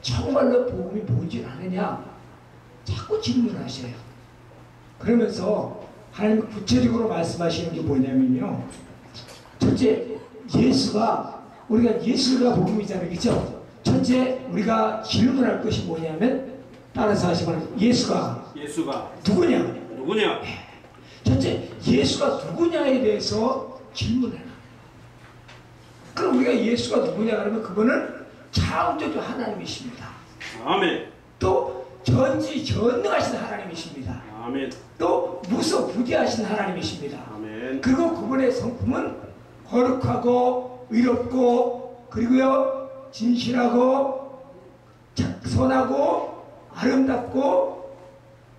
정말로 복음이 뭔지 아느냐? 자꾸 질문하셔요. 그러면서 하나님 구체적으로 말씀하시는 게 뭐냐면요. 첫째, 우리가 예수가 복음이잖아요. 그렇죠? 첫째, 우리가 질문할 것이 뭐냐면, 따라서 하시면 예수가 누구냐? 첫째, 예수가 누구냐에 대해서 질문해요. 그럼 우리가 예수가 누구냐 그러면 그거는 창조주 하나님이십니다. 아멘. 또 전지전능하신 하나님이십니다. 아멘. 또 무소부재하신 하나님이십니다. 아멘. 그리고 그분의 성품은 거룩하고 의롭고 그리고요 진실하고 선하고 아름답고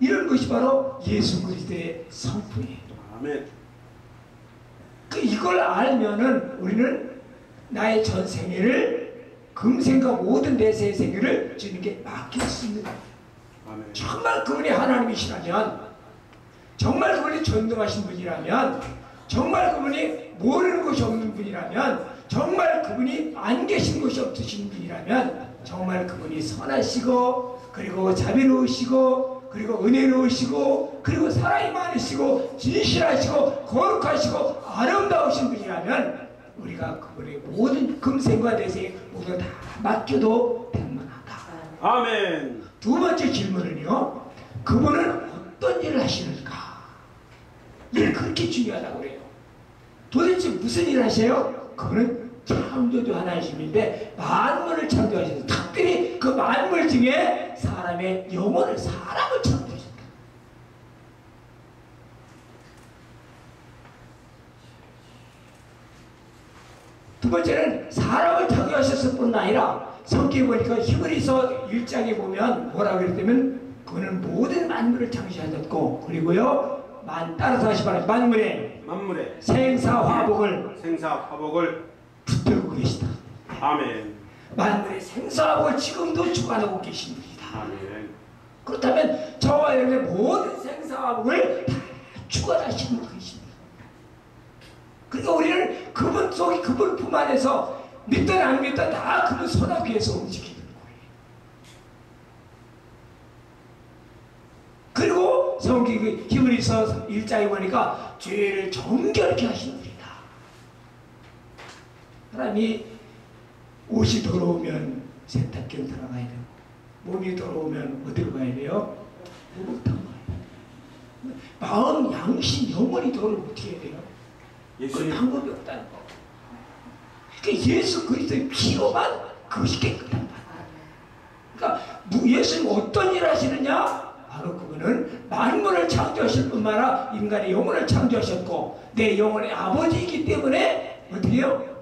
이런 것이 바로 예수 그리스도의 성품이에요. 아멘. 이걸 알면은 우리는 나의 전 생애를 금생과 모든 내세의 생애를 주님께 맡길 수 있는 거예요. 아멘. 정말 그분이 하나님이시라면, 정말 그분이 전능하신 분이라면, 정말 그분이 모르는 것이 없는 분이라면, 정말 그분이 안 계신 것이 없으신 분이라면, 정말 그분이 선하시고 그리고 자비로우시고 그리고 은혜로우시고 그리고 사랑이 많으시고 진실하시고 거룩하시고 아름다우신 분이라면 우리가 그분의 모든 금생과 내생 모두 다 맡겨도 될만하다. 아멘. 두 번째 질문은요, 그분은 어떤 일을 하시는가? 이게 그렇게 중요하다고 그래요. 도대체 무슨 일을 하세요? 그분은 창조주 하나님인데 만물을 창조하셨어요. 특별히 그 만물 중에 사람을 창조하셨다. 두 번째는 사람을 창조하셨을 뿐 아니라 성경에 보니까 히브리서 1장에 보면 뭐라고 그랬냐면 그는 모든 만물을 창조하셨고 그리고요 따라서 하시면 만물의 생사화복을 붙들고 계시다. 아멘. 만물의 생사화복을 지금도 주관하고 계신 분이다. 아멘. 그렇다면 저와 여러분의 모든 생사화복을 다 주관하시는 분이십니다. 그러니까 우리는 그분 속에 그분 품 안에서 믿든 안 믿든 다 그분 손앞 위에서 움직이는 거예요. 그리고 성경 히브리서 1장에 보니까 죄를 정결케 하시는 분이다. 사람이 옷이 더러우면 세탁기로 들어가야 되고 몸이 더러우면 어디로 가야 돼요? 목욕탕 가야 돼요. 마음, 양심, 영혼이 더러우면 어떻게 해야 돼요? 그 방법이 없다는 거. 그러니까 예수 그리스도의 피로만 그것이 깨끗한 거야. 그러니까 예수님 어떤 일을 하시느냐? 바로 그분은 만물을 창조하실 뿐만 아니라 인간의 영혼을 창조하셨고 내 영혼의 아버지이기 때문에 어떻게 해요?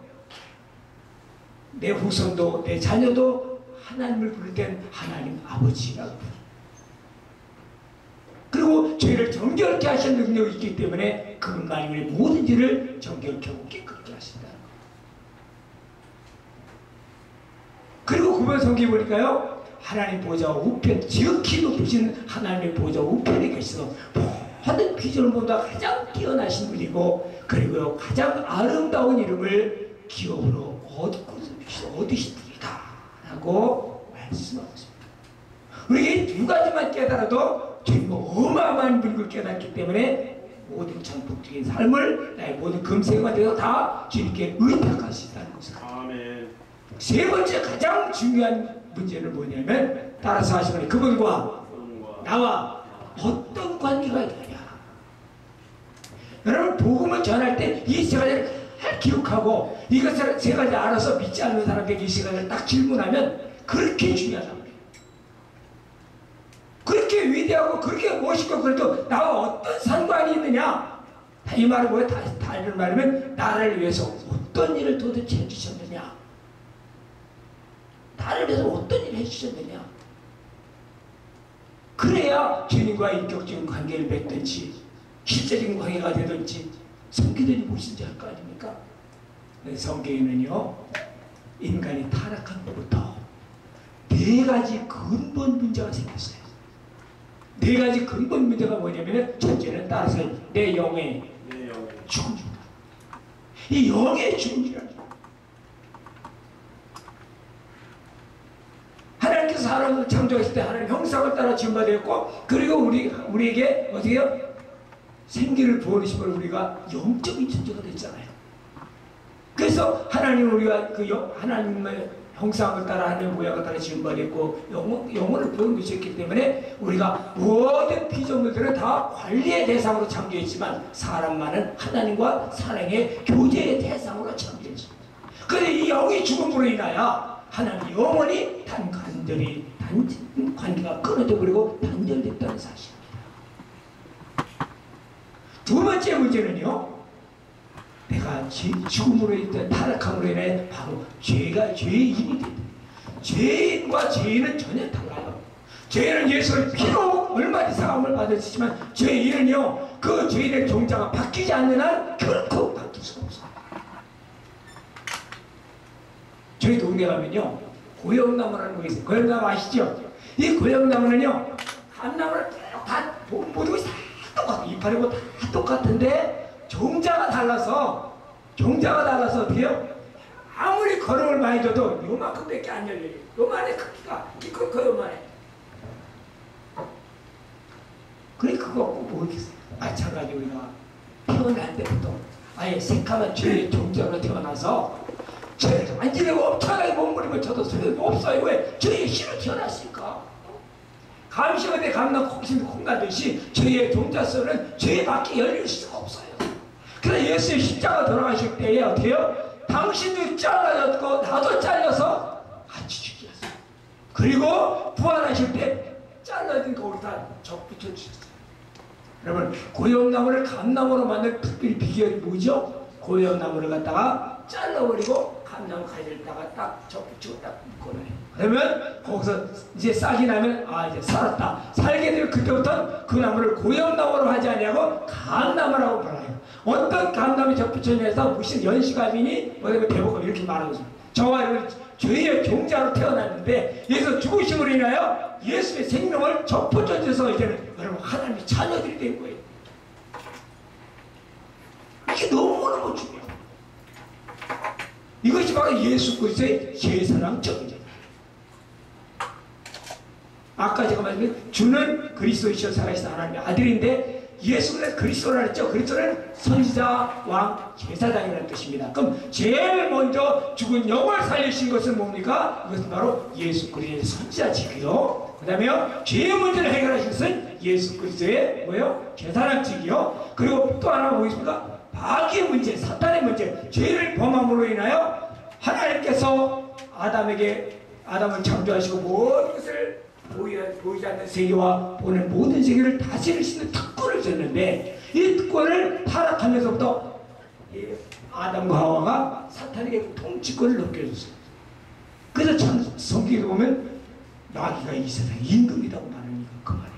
내 후손도 내 자녀도 하나님을 부를 땐 하나님 아버지라고 부릅니다. 그리고 죄를 정결케 하시는 능력이 있기 때문에 그분만이 모든 죄를 정결케 하고 깨끗게 하신다는 거예요. 그리고 그분 성경에 보니까요 하나님 보좌 우편 지극히 높으신 하나님의 보좌 우편에 계셔서 모든 피조물보다 가장 뛰어나신 분이고 그리고 가장 아름다운 이름을 기업으로 얻으신 분이다 라고 말씀하고 있습니다. 우리가 두 가지만 깨달아도 주님은 어마어마한 분을 깨닫기 때문에 모든 천국적인 삶을 나의 모든 금생과 되어 다 주님께 의탁할 수 있다는 것을. 아멘. 세 번째 가장 중요한 문제는 뭐냐면 따라서 하시면 그분과 나와 어떤 관계가 있느냐. 여러분 복음을 전할 때 이 세 가지를 기억하고 이것을 세 가지 알아서 믿지 않는 사람에게 이 세 가지를 딱 질문하면 그렇게 중요하다고 그래요. 그렇게 위대하고 그렇게 멋있고 그래도 나와 어떤 상관이 있느냐. 이 말은 뭐예요? 다른 말이면 나를 위해서 어떤 일을 도대체 해주셨느냐. 나를 위해서 어떤 일을 해주셨느냐. 그래야 주님과 인격적인 관계를 맺든지 실제적인 관계가 되든지 성기들이 무엇인지 알 거 아닙니까? 성경에는요 인간이 타락한 것부터 네 가지 근본 문제가 생겼어요. 네 가지 근본 문제가 뭐냐면 첫째는 따라서 내 영의 죽음이다. 이 영의 죽음이라는 하나님께서 사람을 창조했을 때 하나님 형상을 따라 지음받았고, 그리고 우리에게 어떻게요? 생기를 부어주시면 우리가 영적인 존재가 됐잖아요. 그래서 하나님 우리가 하나님의 형상을 따라 하나님의 모양을 따라 지음받았고 영혼을 부어주셨기 때문에 우리가 모든 피조물들은 다 관리의 대상으로 창조했지만 사람만은 하나님과 사랑의 교제의 대상으로 창조했습니다. 그런데 이 영이 죽음으로 인하여 하나님 영원히 관계가 끊어져 버리고 단절됐다는 사실입니다. 두 번째 문제는요, 내가 죽음으로 인해 타락함으로 인해 바로 죄의 힘이 된다. 죄인과 죄인은 전혀 달라요. 죄인은 예수의 피로 얼마나 사함을 받으시지만 죄인은요, 그 죄인의 종자가 바뀌지 않는 한 결코 바뀔 수가 없어요. 저희 동네 가면요, 고영나무라는 거 있어요. 고영나무 아시죠? 이 고영나무는요, 감나무를 다 모든 것이 다 똑같아요. 이파리고 다 똑같은데 종자가 달라서 어때요? 아무리 걸음을 많이 줘도 요만큼밖에 안 열려요. 요만해, 크기가 이거 요만해. 그래, 그거 꼭 모르겠어요. 마찬가지 우리가 태어날 때부터 아예 새까만 죄의 종자로 태어나서 죄를 완전히 엄청나게 몸부림을 쳐도 소용이 없어요. 왜? 죄의 씨로 태어났으니까. 감시가 돼 감나 콩심이 콩나듯이 죄의 종자서는 죄밖에 열릴 수가 없어요. 그래서 예수의 십자가 돌아가실 때에 어때요? 당신도 잘라졌고 나도 잘려서 같이 죽였어요. 그리고 부활하실 때 잘라진 거울 다 접붙여 주셨어요. 여러분, 고영나무를 감나무로 만든 특별히 비결이 뭐죠? 고영나무를 갖다가 잘라버리고 감나무 가지에다가 딱 접붙이고 딱 묶어놔요. 그러면 거기서 이제 싹이 나면 이제 살았다. 살게 되면 그때부터 그 나무를 고영나무로 하지 않냐고 감나무라고 말해요. 어떤 감나무에 접붙여내서 무슨 연시감이니 뭐냐면 대보고 이렇게 말하고 있습니다. 저와 여러분 죄의 종자로 태어났는데 예수 죽으심으로 인하여 예수의 생명을 접붙여줘서 이제는 여러분 하나님의 자녀들이 된 거예요. 이게 너무너무 중요해요. 이것이 바로 예수 그리스도의 제사랑적이죠. 아까 제가 말씀드린 주는 그리스도이시여 살아계신 하나님의 아들인데 예수는 그리스도라 했죠. 그리스도는 선지자, 왕, 제사장이라는 뜻입니다. 그럼 제일 먼저 죽은 영을 살리신 것은 뭡니까? 이것은 바로 예수 그리스도의 선지자직이요. 그 다음에 죄의 문제를 해결하신 것은 예수 그리스도의 뭐요? 제사장직이요. 그리고 또 하나 보겠습니까? 마귀의 문제, 사탄의 문제, 죄를 범함으로 인하여 하나님께서 아담을 창조하시고 모든 것을 보이지 않는 세계와 보는 모든 세계를 다스릴 수 있는 특권을 줬는데 이 특권을 타락하면서부터 아담과 하와가 사탄에게 통치권을 넘겨줬어요. 그래서 참 성경에 보면 마귀가 이 세상의 임금이라고 말하니까 그 말이에요.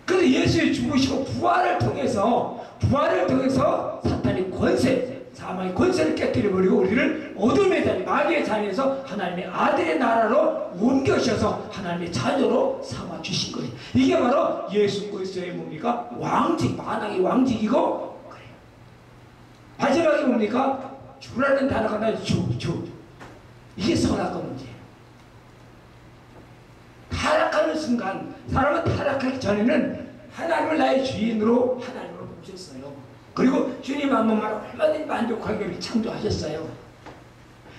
그래서 예수의 죽으시고 부활을 통해서 사탄의 권세, 사망의 권세를 깨뜨려버리고 우리를 어둠의 자리, 마귀의 자리에서 하나님의 아들의 나라로 옮겨셔서 하나님의 자녀로 삼아주신 거예요. 이게 바로 예수 그리스도의 뭡니까? 왕직, 만왕의 왕직이고 그래요. 마지막에 뭡니까? 주라는 단어가 나와요. 주. 이게 선악과 문제예요. 타락하는 순간, 사람은 타락하기 전에는 하나님을 나의 주인으로 하나님으로 모셨어요. 그리고 주님 한 번만 얼마든지 만족하게 창조하셨어요.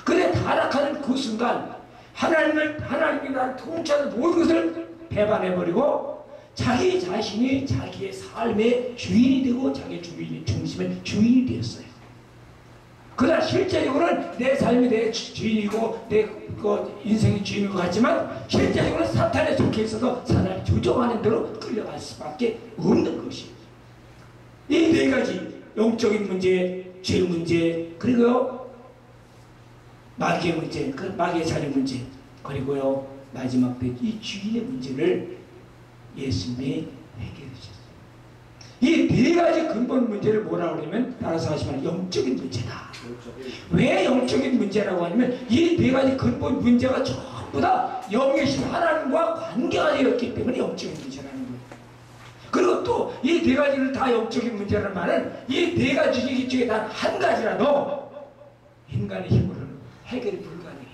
그런데 타락하는 그 순간 하나님이 나를 통치하는 모든 것을 배반해버리고 자기 자신이 자기의 삶의 주인이 되고 자기 주인의 중심의 주인이 되었어요. 그러나 실제적으로는 내 삶이 내 주인이고 내 인생의 주인인 것 같지만 실제적으로는 사탄에 속해 있어서 사단이 조종하는 대로 끌려갈 수밖에 없는 것이에요. 이 네 가지 영적인 문제, 죄 문제, 그리고요 마귀의 문제, 그 마귀의 자녀 문제, 그리고요 마지막 때 이 주인의 문제를 예수님이 해결해 주셨어요. 이 네 가지 근본 문제를 뭐라고 하냐면 따라서 하시면 영적인 문제다. 왜 영적인 문제라고 하냐면 이 네 가지 근본 문제가 전부 다 영이신 하나님과 관계가 되었기 때문에 영적인 문제라는 거예요. 그리고 또 이 네 가지를 다 영적인 문제라는 말은 이 네 가지 중에 단 한 가지라도 인간의 힘으로는 해결이 불가능해요.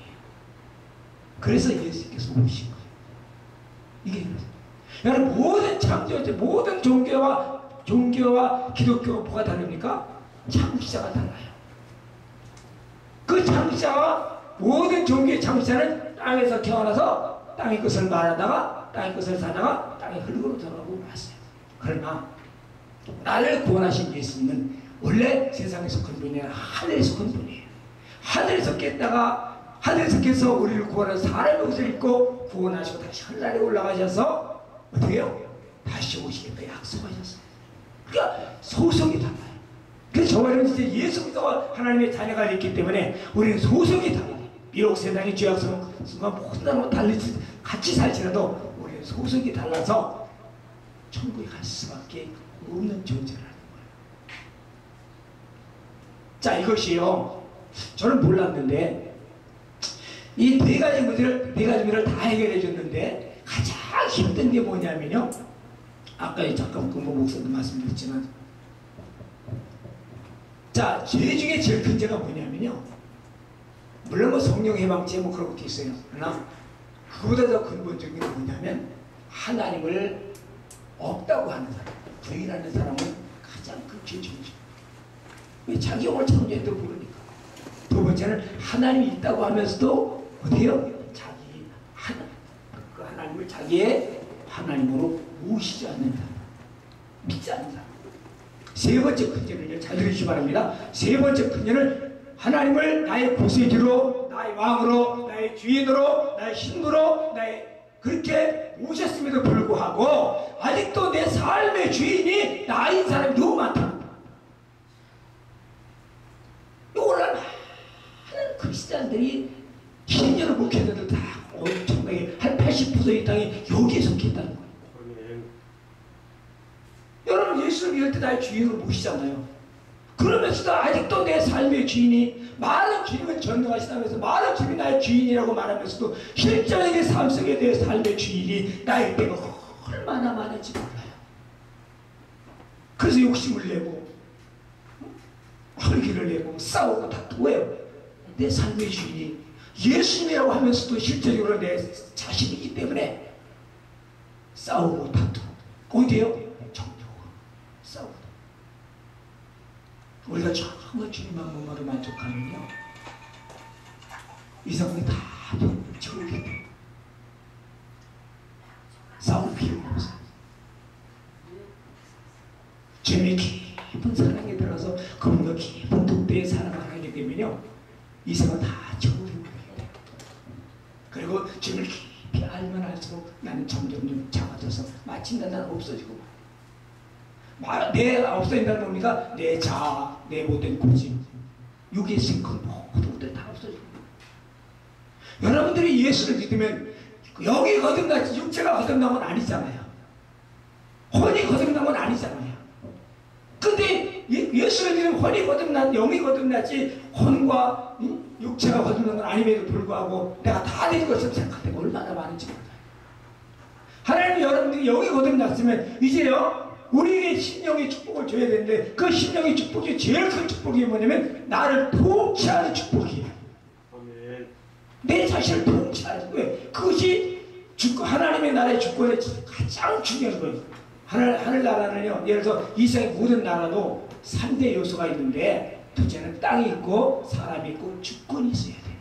그래서 예수님께서 오신 거예요. 이게 여러분, 모든 창조주, 모든 종교와 기독교가 뭐가 다릅니까? 창시자가 달라요. 그 창시자와 모든 종교의 창시자는 땅에서 태어나서 땅의 것을 말하다가 땅의 것을 사다가 땅의 흙으로 돌아가고 왔어요. 그러나 나를 구원하신 예수님은 원래 세상에 속한 분이 아니라 하늘에 속한 분이에요. 하늘에서 깼다가 하늘에서 깨서 우리를 구원하는 사람의 옷을 입고 구원하시고 다시 하늘에 올라가셔서 어떻게 해요? 다시 오시겠다 약속하셨어요. 그러니까 소속이 달라요. 그래서 저 말은 진짜 예수 그리스도가 하나님의 자녀가 있기 때문에 우리는 소속이 달라요. 비록 세상의 죄악성과 모든 사람과 달리지 같이 살지라도 우리는 소속이 달라서 천국에 갈 수밖에 없는 존재라는 거예요. 자, 이것이요, 저는 몰랐는데 이 네 가지 문제를 다 해결해 줬는데 가장 힘든 게 뭐냐면요, 아까 잠깐 금방 목사도 말씀드렸지만, 자, 죄 중에 제일 큰 죄가 뭐냐면요, 물론 뭐 성령 해방죄 뭐 그런 것도 있어요. 그러나 그보다 더 근본적인 게 뭐냐면 하나님을 없다고 하는 사람, 부인하는 사람은 가장 큰 죄 중에 죄. 왜? 자기 영을 창조했도 모르니까. 두 번째는 하나님이 있다고 하면서도 어떻게 해요? 그 하나님을 자기의 하나님으로 모시지 않는 사람, 믿지 않는 사람. 세 번째 큰 죄는요, 잘 들으시기 바랍니다. 세 번째 큰 죄는 하나님을 나의 구세주로, 나의 왕으로, 나의 주인으로, 나의 신부로, 그렇게 모셨음에도 불구하고 아직도 내 삶의 주인이 나인 사람이 너무 많다. 오늘 많은 크리스찬들이 10년을 목회자들 다 엄청나게 한 80%의 땅이 여기에 속해 있다는 거예요. 여러분, 예수를 믿을 때 나의 주인으로 모시잖아요. 그러면서도 아직도 내 삶의 주인이, 많은 주님은 전능하시다면서 많은 주님이 나의 주인이라고 말하면서도 실제적인 삶 속에 내 삶의 주인이 나일 때가 얼마나 많은지 몰라요. 그래서 욕심을 내고 헐기를 내고 싸우고 다투고. 왜요? 내 삶의 주인이 예수님이라고 하면서도 실제적으로 내 자신이기 때문에 싸우고 다투고. 어디에요? 정욕으로 싸우고. 우리가 정말 주님만 몸으로 만족하면요, 이 사람이 다 천국이 돼. 싸울 필요가 없어요. 주님의 깊은 사랑에 들어서 그분과 깊은 독대의 사랑을 하게 되면요, 이 사람은 다 천국에 오게 돼요. 그리고 주님을 깊이 알면 알수록 나는 점점 작아져서 마침내 나는 없어지고, 내가 없어진다는 겁니까? 내 자아, 내 못된 고집, 육의 생각 모든 것들이 다 없어지고. 여러분들이 예수를 믿으면 여기 거듭나지, 육체가 거듭난 건 아니잖아요. 혼이 거듭난 건 아니잖아요. 근데 예수를 믿으면 혼이 거듭난, 영이 거듭나지 혼과 육체가 거듭난 건 아님에도 불구하고 내가 다 된 것처럼 생각할 때가 얼마나 많은지 몰라요. 하나님은 여러분들이 영이 거듭났으면 이제요, 우리에게 신령의 축복을 줘야 되는데, 그 신령의 축복이 제일 큰 축복이 뭐냐면 나를 통치하는 축복이에요. 아멘. 내 자신을 통치하는 거예요. 그것이 하나님의 나라의 주권의 가장 중요한 거예요. 하늘나라는요, 예를 들어서 이 세상의 모든 나라도 3대 요소가 있는데, 둘째는 땅이 있고 사람이 있고 주권이 있어야 돼요.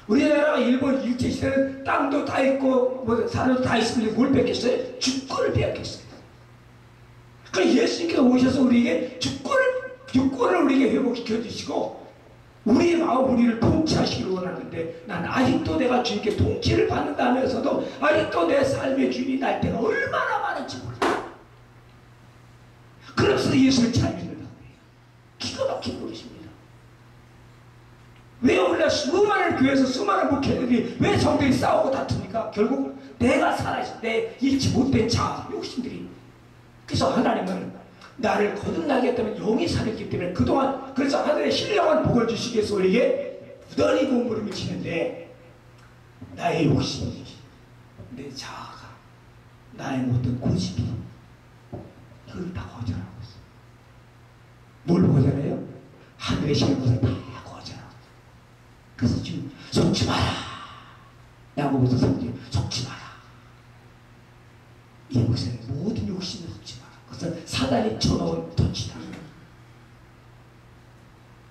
우리나라가 일본 일제시대는 땅도 다 있고 뭐 사람도 다 있으면 뭘 뺏겼어요? 주권을 뺏겼어요. 그러니까 예수님께서 오셔서 우리에게 주권을 우리에게 회복시켜 주시고 우리의 마음, 우리를 통치하시기를 원하는데, 난 아직도 내가 주님께 통치를 받는다면서도 아직도 내 삶의 주인이 날 때가 얼마나 많은지 몰라요. 그래서 예수를 잘 믿는다고 해요. 기가 막힌 노릇입니다. 왜 오늘날 수많은 교회에서 수많은 목회들이 왜 성도들이 싸우고 다툽니까? 결국 내가 살아있어, 내 잃지 못된 자아, 욕심들이. 그래서 하나님은 나를 거듭나게 했다면 영이 살았기 때문에 그동안, 그래서 하늘에 신령한 복을 주시기 위해서 우리에게 부단히 공부를 치는데, 나의 욕심이, 내 자아가, 나의 모든 고집이 그걸 다 거절하고 있어. 뭘 거절해요? 하늘에 신는 것을 다 거절하고. 그래서 지금 속지 마라, 야고보서 3장 속지 마라. 이곳에 모든 욕심을 속지 마라. 그것은 사단이 쳐놓은 덫이다.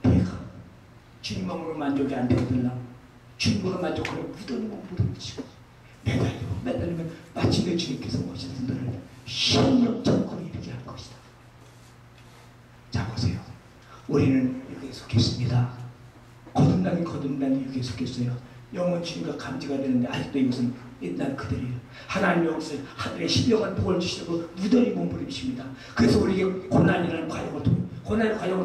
내가 주님만으로 만족이 안 되거든요. 주님으로 만족하려고 무던히 몸부림을 치고 매달리면 마침내 주님께서 모셔서 너를 신령 천국으로 이르게 할 것이다. 자 보세요. 우리는 여기에 속했습니다. 거듭나긴 여기에 속했어요. 영원 주님과 감지가 되는데 아직도 이것은 옛날 그대로예요. 하나님 여기서 하늘의 신령한 복을 주시려고 무던히 몸부림칩니다. 그래서 우리에게 고난이라는 과정을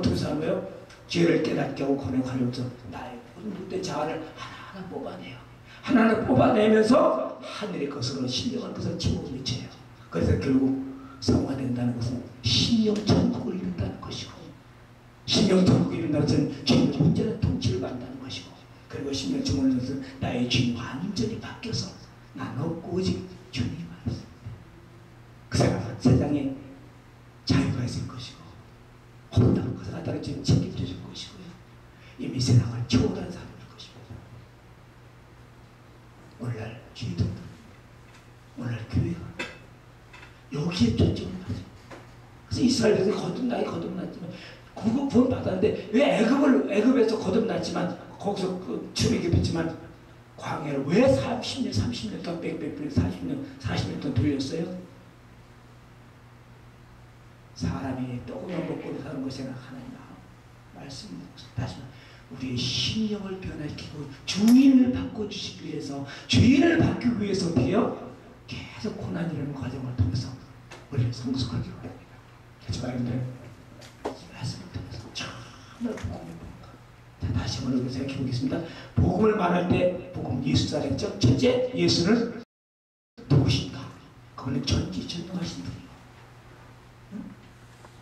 통해서 하는 거예요. 죄를 깨닫게 하고 고난의 과정에서 나의 모든 자아를 하나하나 뽑아내요. 하나하나 뽑아내면서 하늘의 것으로 신령한 것을 집어넣어요. 그래서 결국 성화된다는 것은 신령 천국을 이룬다는 것이고, 신령 천국을 이룬다는 것은 주님의 온전한 통치를 받는다는 것이고, 그리고 신령 천국을 것은 나의 주인 완전히 바뀌어서 나는 없고 오직 주님만 있습니다. 그 사람은 세상에 자유가 있을 것이고 없다는 것을 갖다가 책임져 줄 것이고요. 이미 세상을 초월한 사람일 것입니다. 오늘날 주의도 오늘날 교회가 여기에 초점을 맞아요. 그래서 이스라엘에서 거듭났지만 그거 구원 받았는데 왜 애굽에서 거듭났지만 거기서 그 출애굽했지만 광야를 왜 30년 동안 빽빽 40년 동안 돌렸어요? 사람이 떡으로 먹고 사는 것이 아니라 하나님 말씀입니다. 다시 우리의 심령을 변화시키고 주인을 바꿔주시기 위해서, 주인을 바꾸기 위해서 어떻게요? 계속 고난이라는 과정을 통해서 우리를 성숙하게 합니다. 같이 말인데 이 말씀을 통해서 정말 복음을 보니까, 자, 다시 한번 생각해 보겠습니다. 복음을 말할 때 복음은 예수 살았죠. 첫째, 예수는 누구신가? 그분은 전지전능하신 분이요,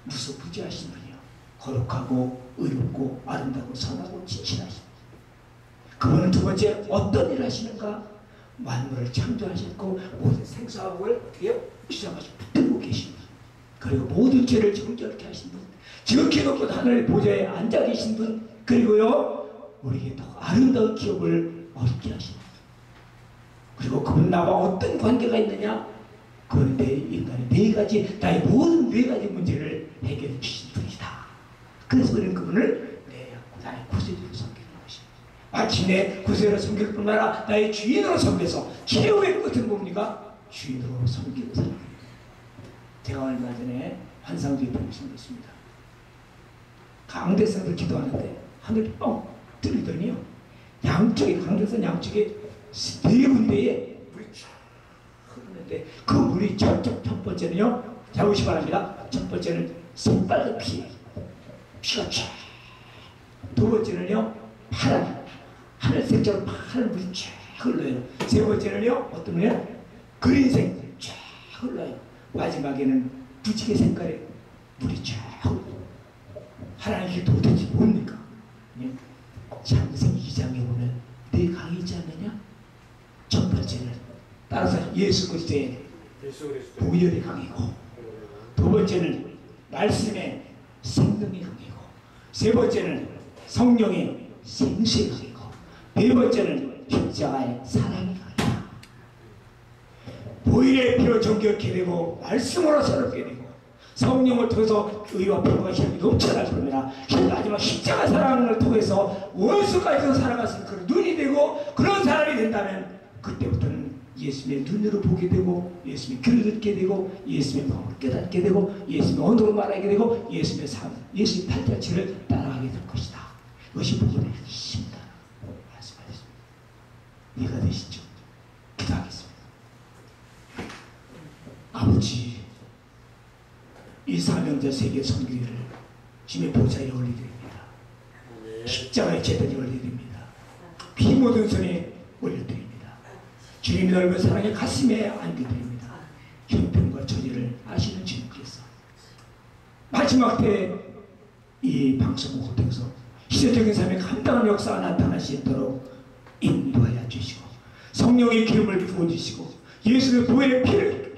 무소부지하신 분이요, 거룩하고 의롭고 아름다고 선하고 진실하신 분. 그분은 두 번째 어떤 일을 하시는가? 만물을 창조하셨고 모든 생사학을 주장하시고 붙들고 계신 분, 그리고 모든 죄를 정결케 하신 분, 지극히 높은 하늘의 보좌에 앉아 계신 분, 그리고요 우리에게 더 아름다운 기업을 얻게 하신 분. 그리고 그분 나와 어떤 관계가 있느냐? 그건 내 인간의 네 가지, 나의 모든 네 가지 문제를 해결해 주신 분이다. 그래서 우리는 그분을 나의 구세주로 섬기는 것입니다. 마침내 구세주로 섬길 뿐만 아니라 나의 주인으로 섬겨서 최후의 끝은 뭡니까? 주인으로 섬기는 사람입니다. 제가 얼마 전에 환상주의 보신 게 있습니다. 강대상을 기도하는데 하늘이 뻥 뚫리더니요, 양쪽에, 강대상 양쪽에 네 군데에 물이 쫙 흐르는데 그 물이 첫 번째는요, 잘 보시기 바랍니다. 첫 번째는 새빨간 피가 쫙. 두 번째는요, 파란, 하늘색처럼 파란 물이 쫙 흘러요. 세 번째는요, 어떤 거예요? 그린색 쫙 흘러요. 마지막에는 무지개 색깔의 물이 쫙 흘러요. 하나님 이게 도대체 뭡니까? 창세기 2장에 보면 네 강이 있지 않느냐? 첫 번째는 따라서 예수 그리스도의 보혈의 강이고, 두 번째는 말씀의 생명의 강이고, 세 번째는 성령의 생수의 강이고, 네 번째는 십자가의 사랑의 강이다. 보혈의 피로 정결케 되고 말씀으로 새롭게 되고 성령을 통해서 의와 평화가 힘이 넘쳐날 겁니다. 마지막 십자가 사랑을 통해서 원수까지도 살아갈 수 있는 그런 눈이 되고, 그런 사람이 된다면 그때부터는 예수님의 눈으로 보게 되고, 예수님의 귀를 듣게 되고, 예수님의 마음을 깨닫게 되고, 예수님의 언어로 말하게 되고, 예수님의 삶, 예수님의 발자취를 따라가게 될 것이다. 이것이 복음의 핵심이다. 말씀하셨습니다. 이해가 되시죠? 기도하겠습니다. 아버지, 이 사명자 세계 선교회를 주님의 보좌에 올려드립니다. 십자가의 제단에 올려드립니다. 피 묻은 손에 올려드립니다. 주님의 넓은 사랑의 가슴에 안겨드립니다. 형편과 처지를 아시는 주님께서 마지막 때 이 방송을 통해서 시대적인 삶의 감당한 역사가 나타날 수 있도록 인도하여 주시고, 성령의 기름을 부어주시고, 예수의 보혈의 피를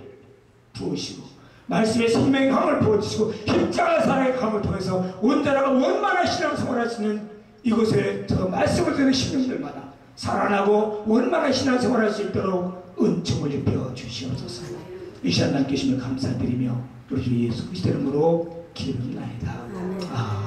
부으시고, 말씀의 생명의 강을 부어주시고, 십자가 사랑의 강을 통해서 온전하고 원만한 신앙 생활할 수 있는 이곳에 저 말씀을 듣는 신령들마다 살아나고 원만한 신앙생활할 수 있도록 은총을 입혀 주시옵소서. 이 시간 함께 계시며 감사드리며 우리 주 예수 그리스도 이름으로 기도합니다. 아멘.